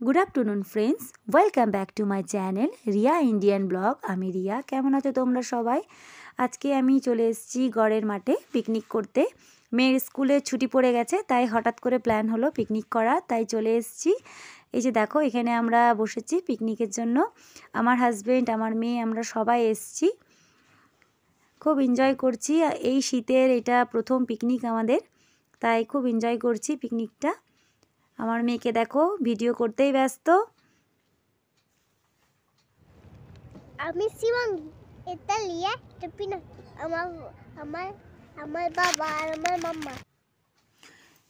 Good afternoon friends, welcome back to my channel Riya Indian blog. আমি রিয়া। কেমন আছো তোমরা সবাই? আজকে আমি চলে এসেছি গড়ের মাঠে পিকনিক করতে। মেয়ের স্কুলে ছুটি পড়ে গেছে, তাই হঠাৎ করে প্ল্যান হলো পিকনিক করা, তাই চলে এসেছি। এই যে দেখো, এখানে আমরা বসেছি পিকনিকের জন্য। আমার হাজব্যান্ড, আমার মেয়ে, আমরা সবাই এসেছি। খুব এনজয় করছি। এই শীতের এটা প্রথম পিকনিক আমাদের, তাই খুব এনজয় করছি পিকনিকটা। আমার মেয়েকে দেখো ভিডিও করতেই ব্যস্ত। আমি শিবাঙ্গী, এটা লিয়া, এটা পিনা, আমার আমার আমার বাবা আর আমার মাম্মা।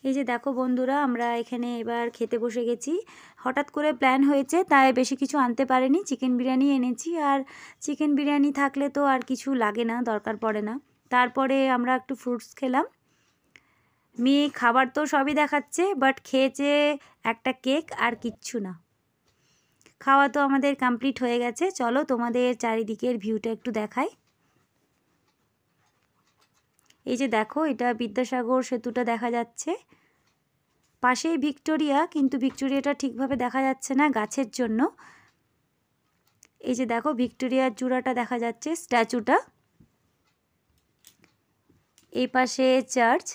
এই যে দেখো বন্ধুরা, আমরা এখানে এবার খেতে বসে গেছি। হঠাৎ করে প্ল্যান হয়েছে, তাই বেশি কিছু আনতে পারিনি। চিকেন বিরিয়ানি এনেছি, আর চিকেন বিরিয়ানি থাকলে তো আর কিছু লাগে না, দরকার পড়ে না। তারপরে আমরা একটু ফ্রুটস খেলাম। মেয়ে খাবার তো সবই দেখাচ্ছে, বাট খেয়েছে একটা কেক আর কিচ্ছু না। খাওয়া তো আমাদের কমপ্লিট হয়ে গেছে। চলো তোমাদের চারিদিকের ভিউটা একটু দেখাই। এই যে দেখো, এটা বিদ্যাসাগর সেতুটা দেখা যাচ্ছে। পাশেই ভিক্টোরিয়া, কিন্তু ভিক্টোরিয়াটা ঠিকভাবে দেখা যাচ্ছে না গাছের জন্য। এই যে দেখো, ভিক্টোরিয়ার চূড়াটা দেখা যাচ্ছে, স্ট্যাচুটা। এই পাশে চার্চ,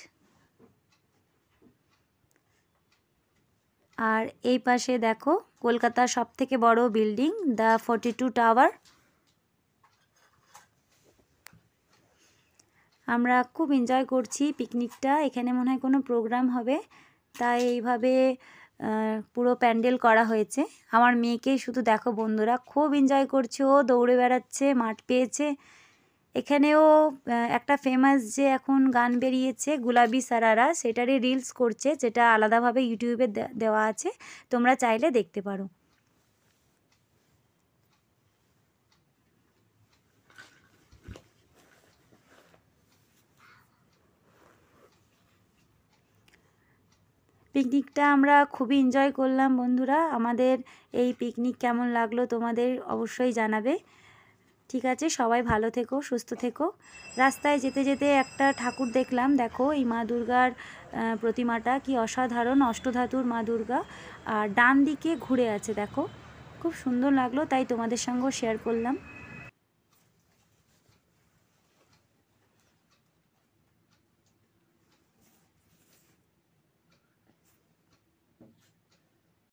আর এই পাশে দেখো কলকাতার সবথেকে বড় বিল্ডিং, দ্য 42 টাওয়ার। আমরা খুব এনজয় করছি পিকনিকটা। এখানে মনে হয় কোনো প্রোগ্রাম হবে, তাই এইভাবে পুরো প্যান্ডেল করা হয়েছে। আমার মেয়েকে শুধু দেখো বন্ধুরা, খুব এনজয় করছে, ও দৌড়ে বেড়াচ্ছে, মাঠ পেয়েছে। এখানেও একটা ফেমাস যে এখন গান বেরিয়েছে গুলাবি সারারা, সেটারই রিলস করছে, যেটা আলাদাভাবে ইউটিউবে দেওয়া আছে, তোমরা চাইলে দেখতে পারো। পিকনিকটা আমরা খুবই এনজয় করলাম বন্ধুরা। আমাদের এই পিকনিক কেমন লাগলো তোমাদের অবশ্যই জানাবে। ঠিক আছে, সবাই ভালো থেকো, সুস্থ থেকো। রাস্তায় যেতে যেতে একটা ঠাকুর দেখলাম, দেখো এই মা দুর্গার প্রতিমাটা কি অসাধারণ, অষ্টধাতুর মা দুর্গা, আর ডান দিকে ঘুরে আছে, দেখো খুব সুন্দর লাগলো, তাই তোমাদের সঙ্গেও শেয়ার করলাম।